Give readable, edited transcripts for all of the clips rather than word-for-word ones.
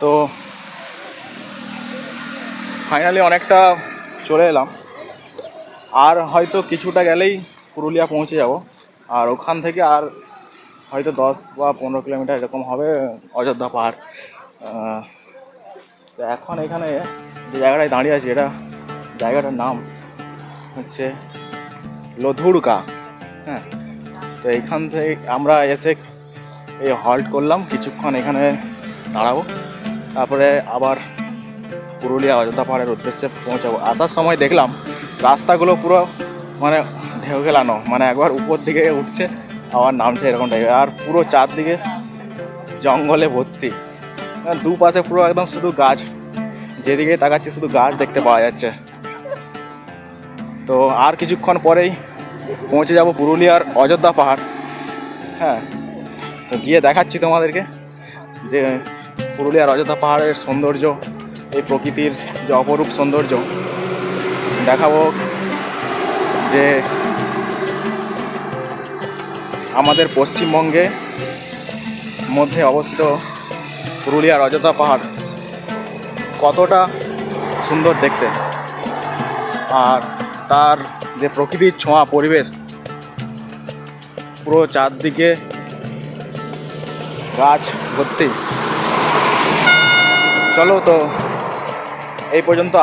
তো ফাইনালি অনেকটা চলে এলাম, আর হয়তো কিছুটা গেলেই পুরুলিয়া পৌঁছে যাব। আর ওখান থেকে আর হয়তো 10 বা 15 কিলোমিটার এরকম হবে অযোধ্যা পাহাড়। তো এখন এখানে যে জায়গাটায় দাঁড়িয়ে আছি, এটা জায়গাটার নাম হচ্ছে লোধুড়কা। হ্যাঁ, তো এইখান থেকে আমরা এসে এই হল্ট করলাম, কিছুক্ষণ এখানে দাঁড়াবো, তারপরে আবার পুরুলিয়া অযোধ্যা পাহাড়ের উদ্দেশ্যে পৌঁছাবো। আসার সময় দেখলাম রাস্তাগুলো পুরো মানে ঢেউ খেলানো, মানে একবার উপর দিকে উঠছে আবার নামছে এরকম টাইপের, আর পুরো চারদিকে জঙ্গলে ভর্তি, দুপাশে পুরো একদম শুধু গাছ, যেদিকে তাকাচ্ছি শুধু গাছ দেখতে পাওয়া যাচ্ছে। তো আর কিছুক্ষণ পরেই পৌঁছে যাব পুরুলিয়ার অযোধ্যা পাহাড়। হ্যাঁ, তো গিয়ে দেখাচ্ছি তোমাদেরকে যে পুরুলিয়ার অযোধ্যা পাহাড়ের সৌন্দর্য, এই প্রকৃতির যে অপরূপ সৌন্দর্য দেখাবো, যে আমাদের পশ্চিমবঙ্গে মধ্যে অবস্থিত পুরুলিয়ার অযোধ্যা পাহাড় কতটা সুন্দর দেখতে, আর তার যে প্রকৃতির ছোঁয়া পরিবেশ, পুরো চারদিকে গাছ ভর্তি। চলো তো এই পর্যন্ত।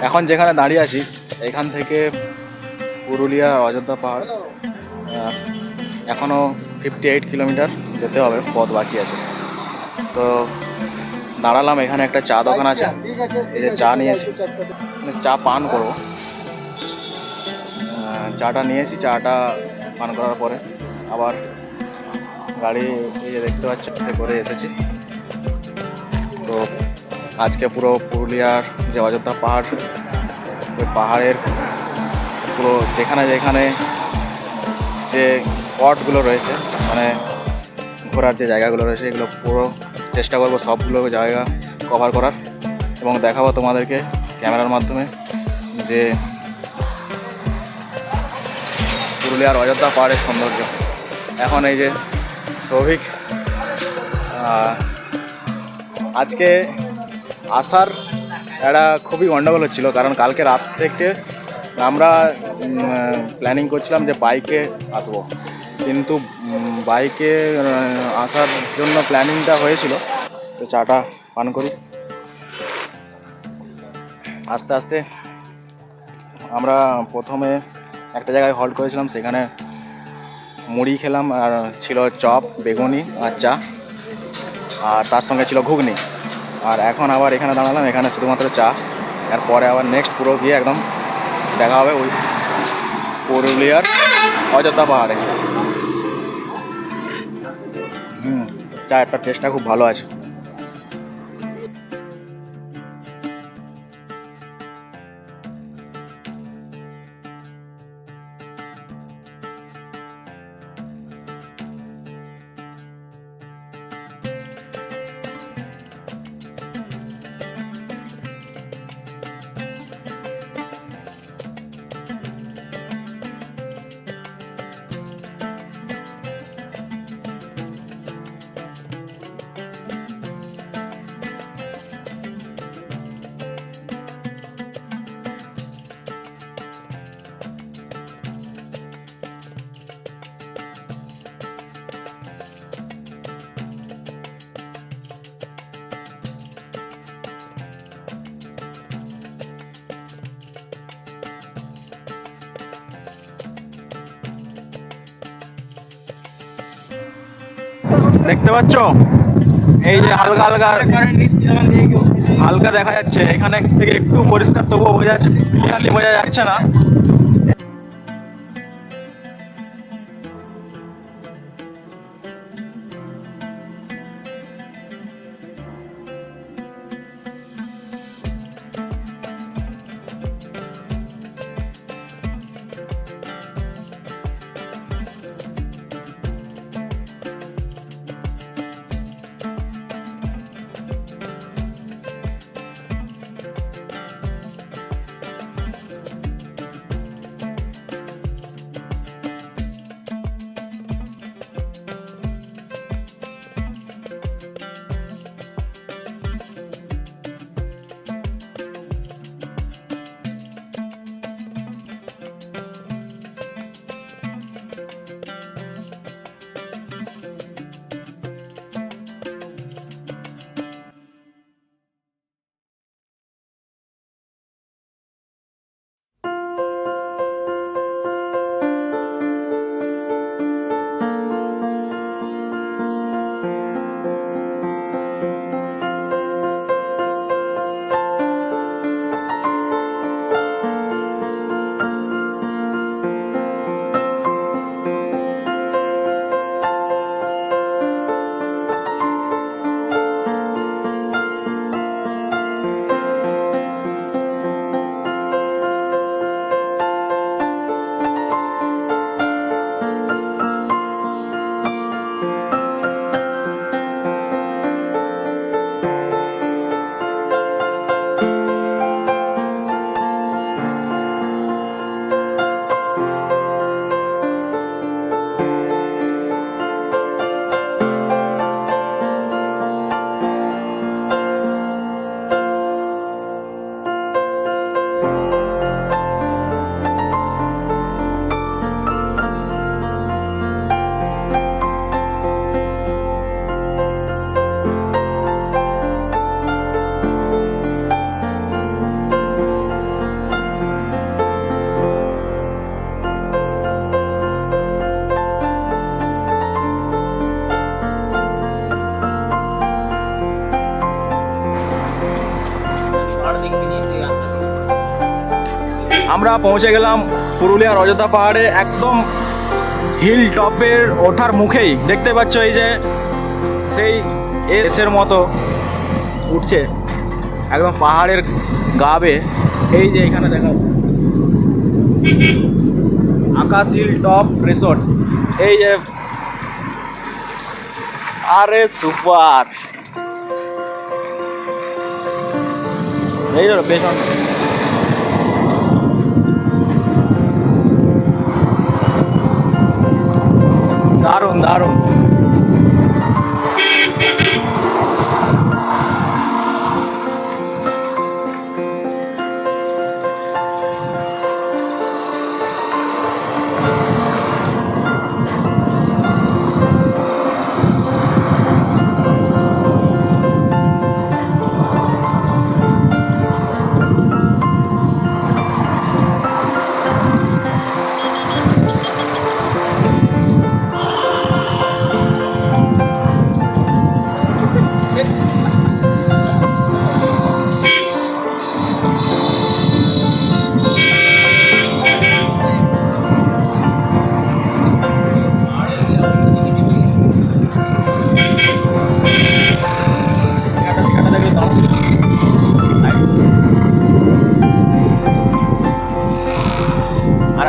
এখন যেখানে দাঁড়িয়ে আছি এখান থেকে পুরুলিয়া অযোধ্যা পাহাড় এখনও 58 কিলোমিটার যেতে হবে, পথ বাকি আছে। তো দাঁড়ালাম, এখানে একটা চা দোকান আছে, এই যে চা নিয়েছি, চা পান করবো। চাটা নিয়েছি, চাটা পান করার পরে আবার গাড়ি এই যে দেখতে পাচ্ছি করে এসেছি। তো আজকে পুরো পুরুলিয়ার যে অযোধ্যা পাহাড়, ওই পাহাড়ের পুরো যেখানে যেখানে যে স্পটগুলো রয়েছে, মানে ঘোরার যে জায়গাগুলো রয়েছে, এগুলো পুরো চেষ্টা করবো সবগুলো জায়গা কভার করার, এবং দেখাবো তোমাদেরকে ক্যামেরার মাধ্যমে যে পুরুলিয়ার অযোধ্যা পাহাড়ের সৌন্দর্য। এখন এই যে সৌভিক, আজকে আসার একটা খুবই গন্ডগোল হচ্ছিল, কারণ কালকে রাত থেকে আমরা প্ল্যানিং করছিলাম যে বাইকে আসবো, কিন্তু বাইকে আসার জন্য প্ল্যানিংটা হয়েছিল। তো চাটা পান করি। আস্তে আস্তে আমরা প্রথমে একটা জায়গায় হল্ট করেছিলাম, সেখানে মুড়ি খেলাম, আর ছিল চপ, বেগুনি আর চা, আর তার সঙ্গে ছিল ঘুগনি। আর এখন আবার এখানে দাঁড়ালাম, এখানে শুধুমাত্র চা। এরপরে আবার নেক্সট পুরো গিয়ে একদম দেখা হবে ওই পুরুলিয়ার অযোধ্যা পাহাড়ে। চায়ের টেস্টটা খুব ভালো আছে। দেখতে পাচ্ছ এই যে হালকা হালকা হালকা দেখা যাচ্ছে, এখানে থেকে একটু পরিষ্কার তবুও বোঝা যাচ্ছে, ক্লিয়ারলি বোঝা যাচ্ছে না। আমরা পৌঁছে গেলাম পুরুলিয়ার অযোধ্যা পাহাড়ে, একদম হিল টপের ওঠার মুখেই দেখতে পাচ্ছ এই যে সেই এসের মতো উঠছে একদম পাহাড়ের গা বেয়ে। এই যে এখানে দেখা আকাশ হিল টপ রিসোর্ট, এই যে আরে সুপার, এই যে পেছন দারুণ দারুণ।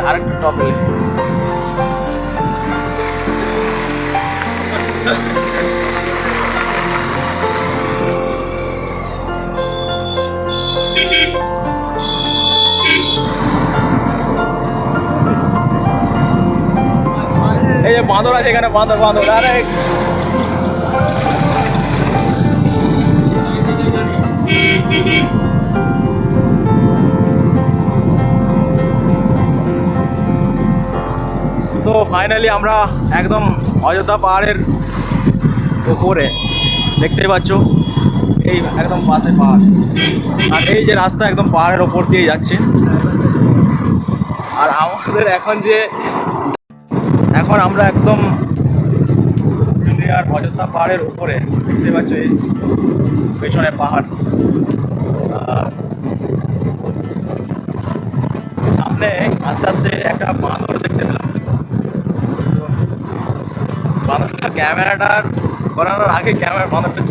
আরেকটা টপ এই যে বাঁদর আছে এখানে, বাঁদর বাঁদর। আরে তো ফাইনালি আমরা একদম অযোধ্যা পাহাড়ের উপরে, দেখতেই পাচ্ছ এই একদম পাশে পাহাড়, আর এই যে রাস্তা একদম পাহাড়ের ওপর দিয়ে যাচ্ছে। আর আমাদের এখন আমরা একদম পুরুলিয়ার অযোধ্যা পাহাড়ের উপরে, দেখতে পাচ্ছ এই পেছনে পাহাড়, সামনে আস্তে আস্তে একটা বাঁদর দেখতে পেলাম। বাঁদরটা ক্যামেরাটার করানোর আগে বাঁদরটা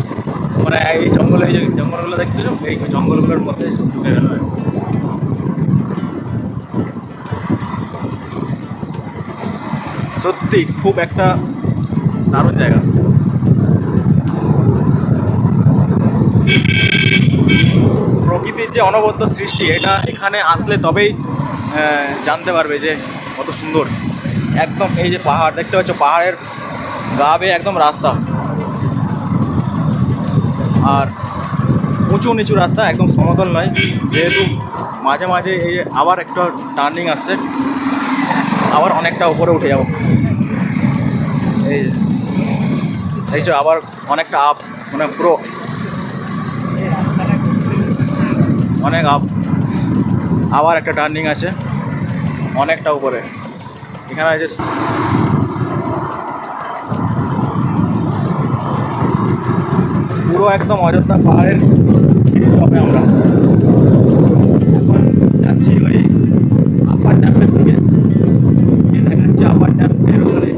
মানে এই জঙ্গলে, এই জঙ্গলগুলো দেখতে, এই জঙ্গলগুলোর মধ্যে ঢুকে গেল। সত্যি খুব একটা দারুণ জায়গা। প্রকৃতির যে অনবদ্য সৃষ্টি, এটা এখানে আসলে তবেই জানতে পারবে যে কত সুন্দর। একদম এই যে পাহাড় দেখতে পাচ্ছ, পাহাড়ের গা বেয়ে একদম রাস্তা, আর উঁচু নিচু রাস্তা, একদম সমতল নয়, যেহেতু মাঝে মাঝে এই আবার একটা টার্নিং আসছে, আবার অনেকটা উপরে উঠে যাব। এই যে আবার অনেকটা আপ, মানে পুরো অনেক আপ, আবার একটা টার্নিং আছে অনেকটা উপরে। এখানে যে পুরো একদম অযোধ্যা পাহাড়ের টপে আমরা এখন যাচ্ছি ওই আপার ড্যামের দিকে। দেখা যাচ্ছে আপার ড্যামের ওখানে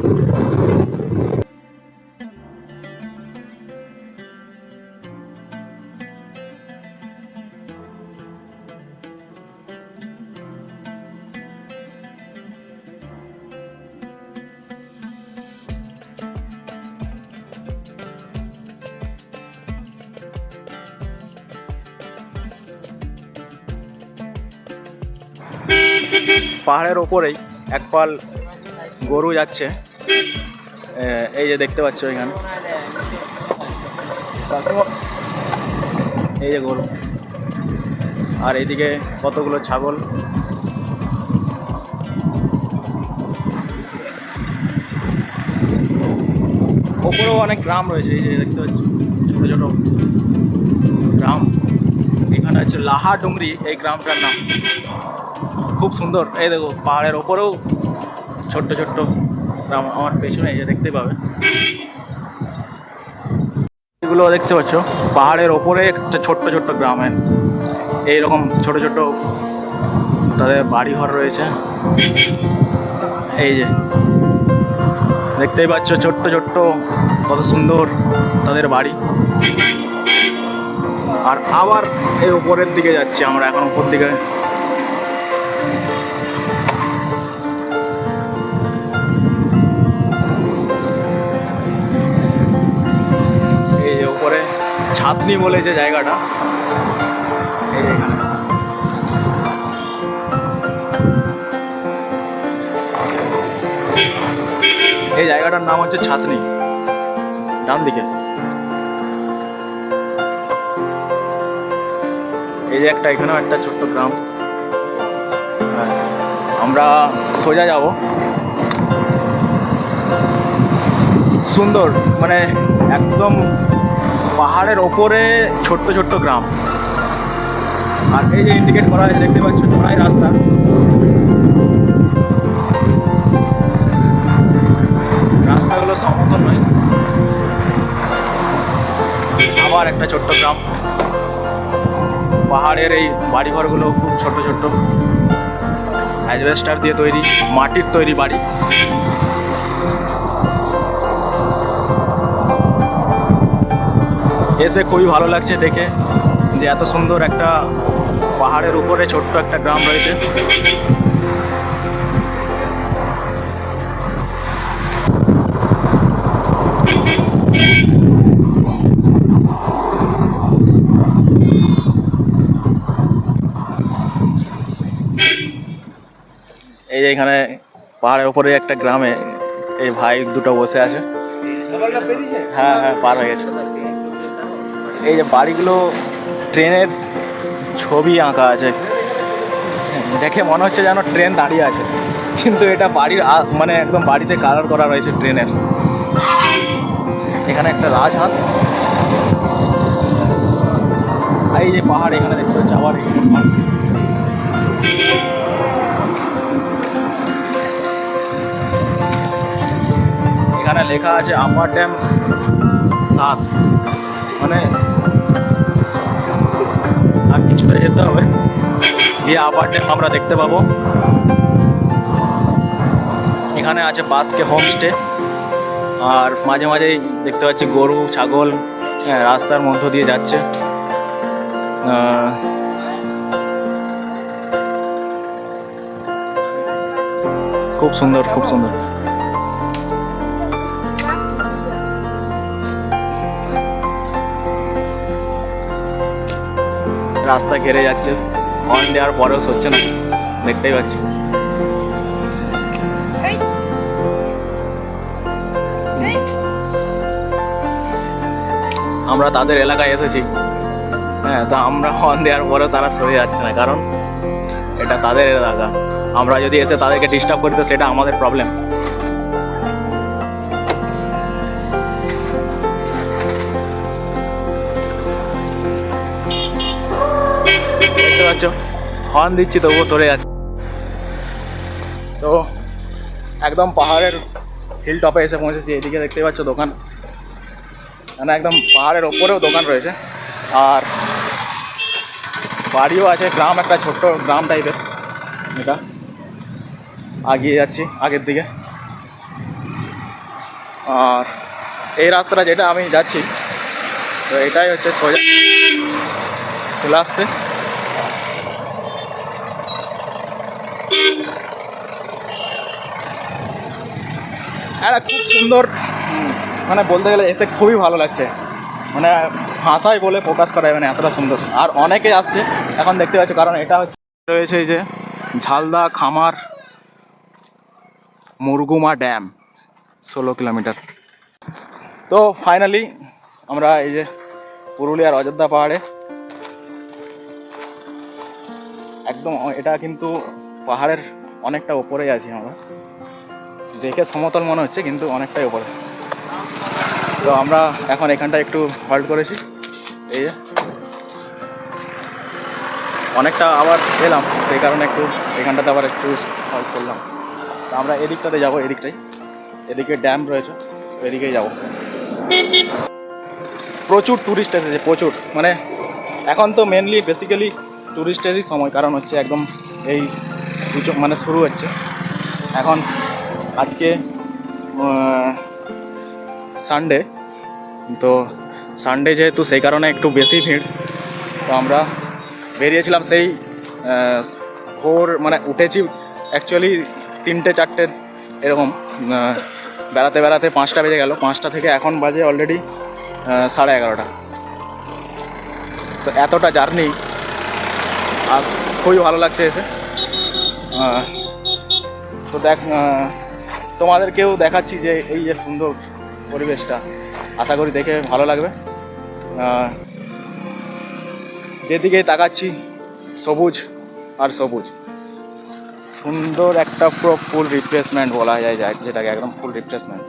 পাহাড়ের ওপরেই এক পাল গরু যাচ্ছে, এই যে দেখতে পাচ্ছ এখানে, এই যে গরু, আর এইদিকে কতগুলো ছাগল। ওপরেও অনেক গ্রাম রয়েছে, এই যে দেখতে পাচ্ছি ছোটো ছোটো গ্রাম। এখানে হচ্ছে লাহা ডুংরি এই গ্রামটার নাম, খুব সুন্দর। এই দেখো পাহাড়ের ওপরেও ছোট্ট ছোট্ট গ্রাম, আমার পেছনে এই যে দেখতে পাবে, এগুলো দেখতে পাচ্ছ পাহাড়ের ওপরে একটা ছোট্ট ছোট্ট গ্রামে এইরকম ছোট ছোট তাদের বাড়িঘর রয়েছে। এই যে দেখতেই পাচ্ছ ছোট্ট ছোট্ট কত সুন্দর তাদের বাড়ি। আর আবার এই উপরের দিকে যাচ্ছি আমরা, এখন উপর দিকে। এই যে উপরে ছাতনি বলে যে জায়গাটা, এই যে এখানে এই জায়গাটার নাম হচ্ছে ছাতনি। ডান দিকে এই যে একটা, এখানেও একটা ছোট্ট গ্রাম। আমরা সোজা যাব। সুন্দর, মানে একদম পাহাড়ের ওপরে ছোট্ট ছোট্ট গ্রাম। আর এই যে ইন্ডিকেট করা আছে দেখতে পাচ্ছ, চড়াই রাস্তা। রাস্তাগুলো সমতল নয়। আবার একটা ছোট্ট গ্রাম। পাহাড়ের এই বাড়িঘরগুলো খুব ছোট্ট ছোট্ট, অ্যাজবেস্টার দিয়ে তৈরি, মাটির তৈরি বাড়ি। এসে খুবই ভালো লাগছে দেখে যে এত সুন্দর একটা পাহাড়ের উপরে ছোট্ট একটা গ্রাম রয়েছে। এই যে এখানে পাহাড়ের উপরে একটা গ্রামে এই ভাই দুটো বসে আছে। হ্যাঁ হ্যাঁ, পার হয়ে গেছে। এই যে বাড়িগুলো ট্রেনের ছবি আঁকা আছে, দেখে মনে হচ্ছে যেন ট্রেন দাঁড়িয়ে আছে, কিন্তু এটা বাড়ির মানে একদম বাড়িতে কালার করা রয়েছে ট্রেনের। এখানে একটা রাজহাঁস। এই যে পাহাড় এখানে দেখতে পাচ্ছি আবার। এখানে লেখা আছে আপার ড্যাম 7, মানে আর কিছুটা যেতে হবে গিয়ে আপার ড্যাম আমরা দেখতে পাবো। এখানে আছে বাসকে হোমস্টে। আর মাঝে মাঝেই দেখতে পাচ্ছি গরু ছাগল রাস্তার মধ্য দিয়ে যাচ্ছে। খুব সুন্দর, খুব সুন্দর। রাস্তা ঘেরে যাচ্ছে, হর্ন দেওয়ার পরেও সরছে না, দেখতেই পাচ্ছি। আমরা তাদের এলাকায় এসেছি, হ্যাঁ, তা আমরা হর্ন দেওয়ার পরেও তারা সরে যাচ্ছে না, কারণ এটা তাদের এলাকা। আমরা যদি এসে তাদেরকে ডিস্টার্ব করি তো সেটা আমাদের প্রবলেম। দেখতে পাচ্ছ হর্ন দিচ্ছি তবুও সরে যাচ্ছে। তো একদম পাহাড়ের হিল টপে এসে পৌঁছেছি। এদিকে দেখতে পাচ্ছ দোকান, মানে একদম পাহাড়ের ওপরেও দোকান রয়েছে। আর বাড়িও আছে, গ্রাম, একটা ছোট্ট গ্রাম টাইপের। এটা আগিয়ে যাচ্ছি আগের দিকে। আর এই রাস্তাটা যেটা আমি যাচ্ছি, তো এটাই হচ্ছে সোজা চলে আসছে। একটা খুব সুন্দর, মানে বলতে গেলে এসে খুবই ভালো লাগছে, মানে ভাষায় বলে প্রকাশ করা যাবে না, এতটা সুন্দর। আর অনেকে আসছে এখন দেখতে পাচ্ছ, কারণ এটা হচ্ছে রয়েছে এই যে ঝালদা খামার মুরগুমা ড্যাম, 16 কিলোমিটার। তো ফাইনালি আমরা এই যে পুরুলিয়ার অযোধ্যা পাহাড়ে একদম, এটা কিন্তু পাহাড়ের অনেকটা ওপরেই আছি আমরা। দেখে সমতল মনে হচ্ছে কিন্তু অনেকটাই ওপরে। তো আমরা এখন এখানটা একটু হল্ট করেছি। এই যে অনেকটা আবার এলাম, সেই কারণে একটু এখানটাতে আবার একটু হল্ট করলাম। তো আমরা এদিকটাতে যাবো, এদিকটাই, এদিকে ড্যাম রয়েছে, এদিকেই যাব। প্রচুর টুরিস্ট এসেছে, প্রচুর, মানে এখন তো মেনলি বেসিক্যালি টুরিস্টেরই সময়, কারণ হচ্ছে একদম এই মানে শুরু হচ্ছে এখন। আজকে সানডে, তো সানডে যেহেতু সেই কারণে একটু বেশি ভিড়। তো আমরা বেরিয়েছিলাম সেই ভোর, মানে উঠেছি অ্যাকচুয়ালি 3টে-4টে এরকম, বেড়াতে বেড়াতে 5টা বেজে গেল। 5টা থেকে এখন বাজে অলরেডি 11:30। তো এতটা জার্নি আর খুবই ভালো লাগছে এসে। তো তোমাদেরকেও দেখাচ্ছি যে এই যে সুন্দর পরিবেশটা, আশা করি দেখে ভালো লাগবে। যেদিকেই তাকাচ্ছি সবুজ আর সবুজ, সুন্দর একটা পুরো ফুল রিফ্রেশমেন্ট বলা যায়, যেটাকে একদম full refreshment.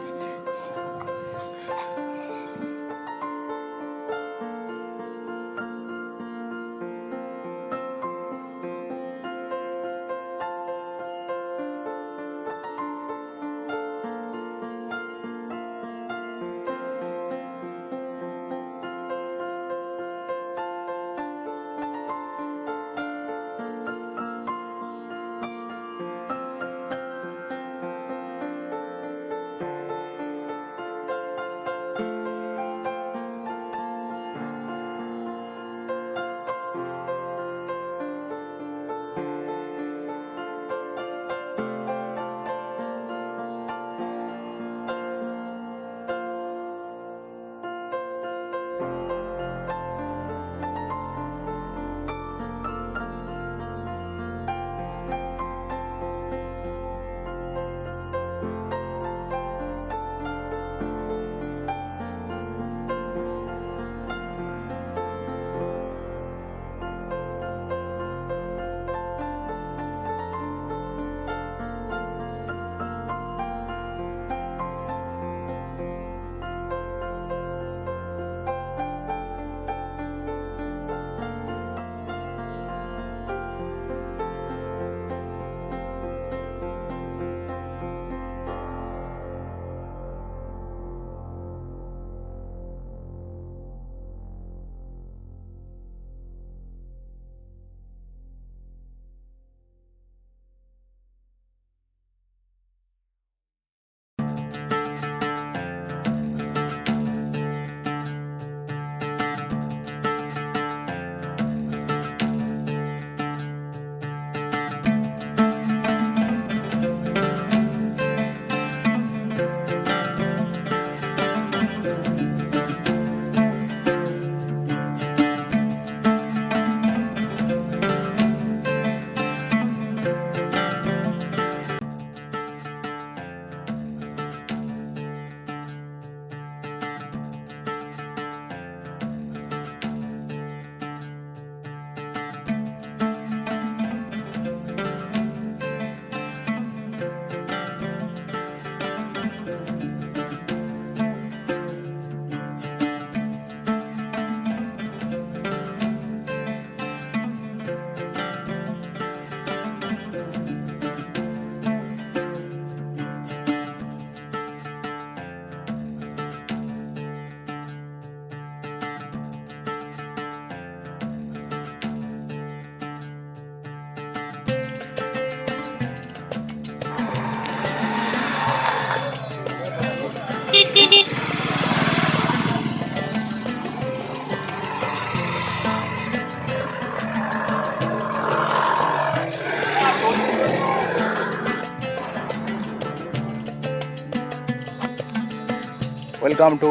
Welcome to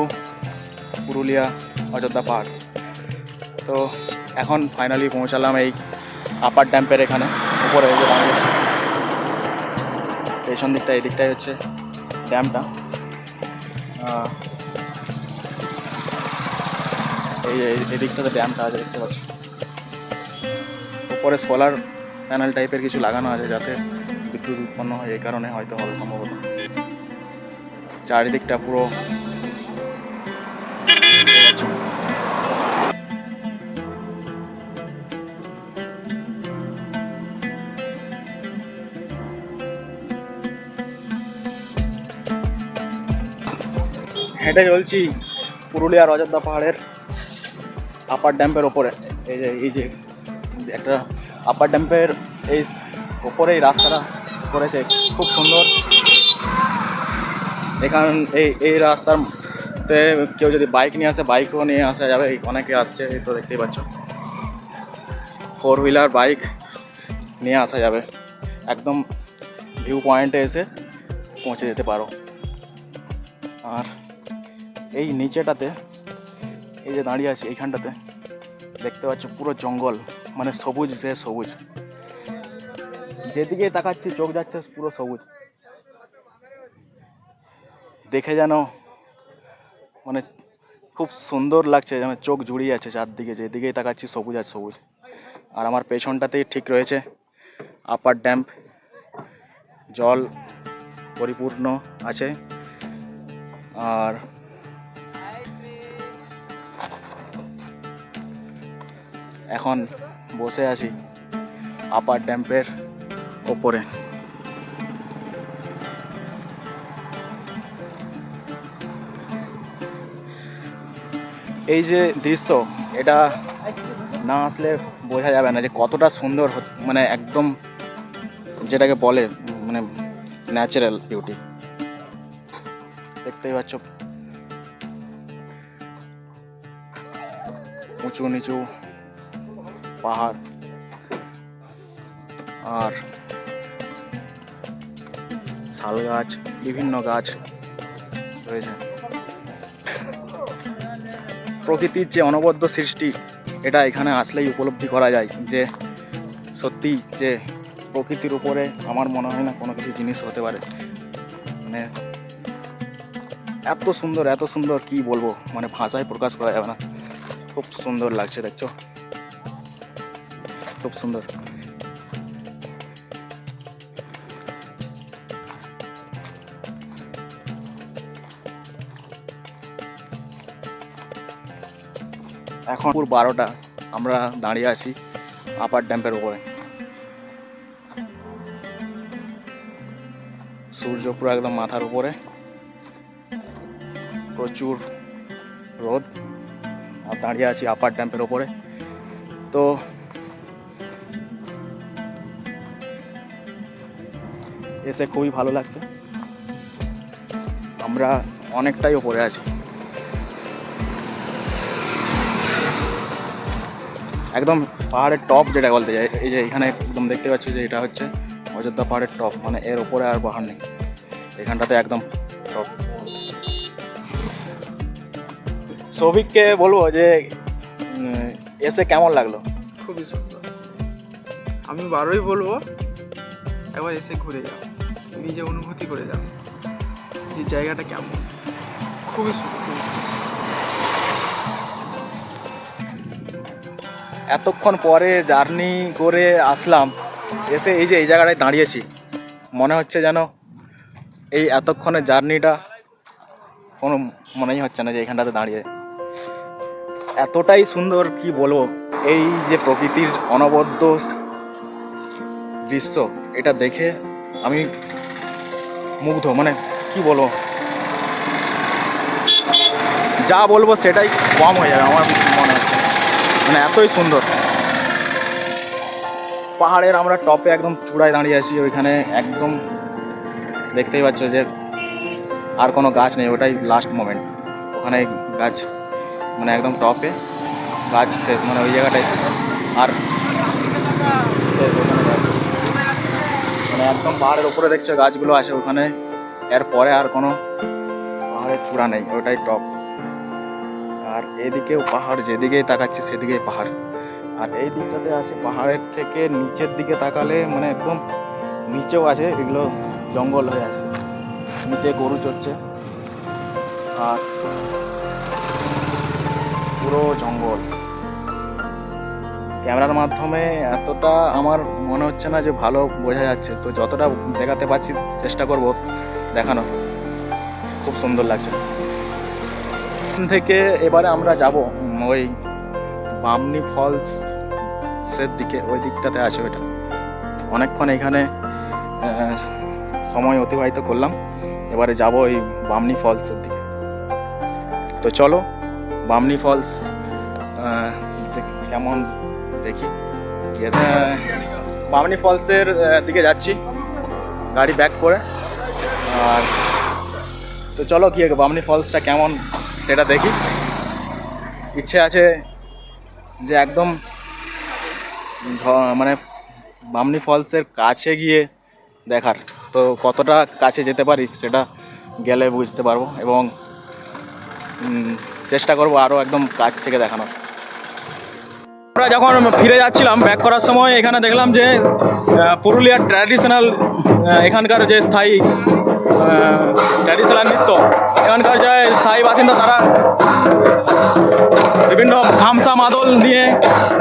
Purulia Ayodhya Pahar. তো এখন ফাইনালি পৌঁছালাম এই আপার ড্যাম্পের এখানে উপরে, যে বাংলাদেশ পেছন দিকটা, এই দিকটাই হচ্ছে ড্যামটা। এই দিকটাতে ড্যামটা আছে, দেখতে পাচ্ছি। উপরে সোলার প্যানেল টাইপের কিছু লাগানো আছে যাতে বিদ্যুৎ উৎপন্ন হয়, এই কারণে হয়তো হবে সম্ভবত। চারিদিকটা পুরো হেঁটে চলছি পুরুলিয়ার অযোধ্যা পাহাড়ের আপার ড্যাম্পের ওপরে। এই যে একটা আপার ড্যাম্পের এই ওপরে এই রাস্তাটা করেছে খুব সুন্দর। এখান এই রাস্তাতে কেউ যদি বাইক নিয়ে আসে বাইকও নিয়ে আসা যাবে, অনেকে আসছে, এই তো দেখতেই পাচ্ছ 4 হুইলার বাইক নিয়ে আসা যাবে, একদম ভিউ পয়েন্টে এসে পৌঁছে যেতে পারো। আর এই নিচেটাতে এই যে দাঁড়িয়ে আছে এইখানটাতে দেখতে পাচ্ছ পুরো জঙ্গল, মানে সবুজ, যে সবুজ, যেদিকে তাকাচ্ছি চোখ যাচ্ছে পুরো সবুজ, দেখে যেন মানে খুব সুন্দর লাগছে, যেন চোখ জুড়িয়ে আছে চারদিকে, যেদিকেই তাকাচ্ছি সবুজ আর সবুজ। আর আমার পেছনটাতেই ঠিক রয়েছে আপার ড্যাম্প, জল পরিপূর্ণ আছে। আর এখন বসে আছি আপার ড্যাম্পের ওপরে। এই যে দৃশ্য, এটা না আসলে বোঝা যাবে না যে কতটা সুন্দর, মানে একদম যেটাকে বলে মানে ন্যাচারাল বিউটি। দেখতেই পাচ্ছ উঁচু নিচু পাহাড় আর শাল গাছ, বিভিন্ন গাছ রয়েছে। প্রকৃতির যে অনবদ্য সৃষ্টি, এটা এখানে আসলেই উপলব্ধি করা যায় যে সত্যি যে প্রকৃতির উপরে আমার মনে হয় না কোনো কিছু জিনিস হতে পারে। মানে এত সুন্দর কি বলবো, মানে ভাষায় প্রকাশ করা যাবে না। খুব সুন্দর লাগছে, দেখছো খুব সুন্দর। এখন 12টা, আমরা দাঁড়িয়ে আছি আপার ড্যাম্পের উপরে। সূর্য পুরো একদম মাথার উপরে, প্রচুর রোদ, আর দাঁড়িয়ে আছি আপার ড্যাম্পের উপরে। তো এসে খুবই ভালো লাগছে, আমরা অনেকটাই উপরে আছি। একদম পাহাড়ের টপ যেটা বলতে যায়, এই যে এখানে একদম দেখতে পাচ্ছি যে এটা হচ্ছে অযোধ্যা পাহাড়ের টপ, মানে এর উপরে আর পাহাড় নেই, এখানটাতে একদম টপ। সৌভিককে বলবো যে এসে কেমন লাগলো? খুবই সুন্দর, আমি বারোই বলবো একবার এসে ঘুরে যাও, নিজে অনুভূতি করে যাও এই জায়গাটা কেমন। খুবই সুন্দর, খুবই সুন্দর। এতক্ষণ পরে জার্নি করে আসলাম, এসে এই যে এই জায়গাটায় দাঁড়িয়েছি, মনে হচ্ছে যেন এই এতক্ষণের জার্নিটা কোনো মনেই হচ্ছে না যে এখানটাতে দাঁড়িয়ে। এতটাই সুন্দর কি বলবো, এই যে প্রকৃতির অনবদ্য দৃশ্য, এটা দেখে আমি মুগ্ধ, মানে কি বলবো, যা বলবো সেটাই কম হয়ে যাবে আমার মনে হচ্ছে, মানে এতই সুন্দর। পাহাড়ের আমরা টপে একদম চূড়ায় দাঁড়িয়ে আছি, ওইখানে একদম দেখতেই পাচ্ছ যে আর কোনো গাছ নেই, ওটাই লাস্ট মোমেন্ট, ওখানে গাছ মানে একদম টপে গাছ শেষ, মানে ওই জায়গাটাই আর শেষ, ওখানে গাছ, মানে একদম পাহাড়ের উপরে দেখছো গাছগুলো আছে ওখানে, এরপরে আর কোনো পাহাড়ের চূড়া নেই, ওটাই টপ। আর এদিকেও পাহাড়, যেদিকেই তাকাচ্ছি সেদিকেই পাহাড়। আর এই দিকটাতে আছে পাহাড়ের থেকে নিচের দিকে তাকালে মানে একদম নিচেও আছে, এগুলো জঙ্গল হয়ে আছে, নিচে গরু চড়ছে আর পুরো জঙ্গল। ক্যামেরার মাধ্যমে এতটা আমার মনে হচ্ছে না যে ভালো বোঝা যাচ্ছে, তো যতটা দেখাতে পারছি চেষ্টা করব দেখানো। খুব সুন্দর লাগছে। এখান থেকে এবারে আমরা যাব ওই বামনি ফলসের দিকে, ওই দিকটাতে আছে ওইটা। অনেকক্ষণ এখানে সময় অতিবাহিত করলাম, এবারে যাব ওই বামনি ফলসের দিকে। তো চলো বামনি ফলস কেমন দেখি। বামনি ফলসের দিকে যাচ্ছি গাড়ি ব্যাক করে। আর তো চলো গিয়ে বামনি ফলসটা কেমন সেটা দেখি। ইচ্ছে আছে যে একদম মানে বামনি ফলসের কাছে গিয়ে দেখার, তো কতটা কাছে যেতে পারি সেটা গেলে বুঝতে পারবো, এবং চেষ্টা করবো আরও একদম কাছ থেকে দেখানোর। আমরা যখন ফিরে যাচ্ছিলাম ব্যাক করার সময় এখানে দেখলাম যে পুরুলিয়ার ট্র্যাডিশনাল এখানকার যে স্থায়ী ট্র্যাডিশনাল নৃত্য, এখানকার যে স্থায়ী বাসিন্দা তারা বিভিন্ন খামসা মাদল নিয়ে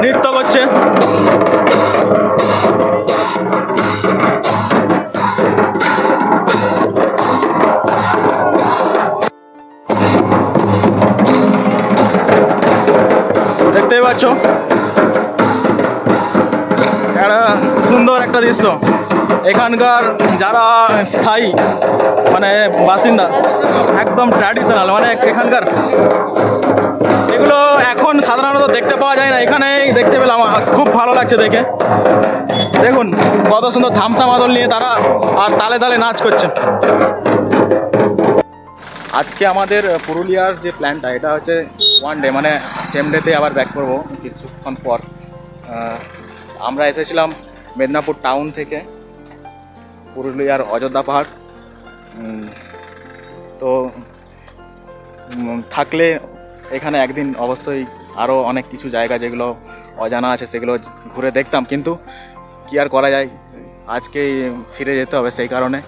নৃত্য করছে। দেখতেই পাচ্ছ একটা সুন্দর একটা দৃশ্য। এখানকার যারা স্থায়ী মানে বাসিন্দা একদম ট্র্যাডিশনাল, মানে এখানকার এগুলো এখন সাধারণত দেখতে পাওয়া যায় না, এখানেই দেখতে পেলাম। খুব ভালো লাগছে দেখে। দেখুন কত সুন্দর ধামসা মাদল নিয়ে তারা আর তালে তালে নাচ করছে। আজকে আমাদের পুরুলিয়ার যে প্ল্যানটা এটা হচ্ছে ওয়ান ডে, মানে সেম ডেতে আবার ব্যাক করবো কিছুক্ষণ পর। আমরা এসেছিলাম মেদিনীপুর টাউন থেকে পুরুলিয়ার অযোধ্যা পাহাড়। তো থাকলে এখানে একদিন অবশ্যই আরও অনেক কিছু জায়গা যেগুলো অজানা আছে সেগুলো ঘুরে দেখতাম, কিন্তু কী আর করা যায়, আজকেই ফিরে যেতে হবে। সেই কারণে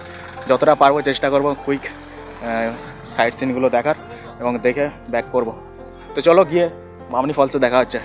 যতটা পারবো চেষ্টা করব কুইক সাইট সিনগুলো দেখার এবং দেখে ব্যাক করব। তো চলো গিয়ে বামনি ফলসে দেখা হচ্ছে।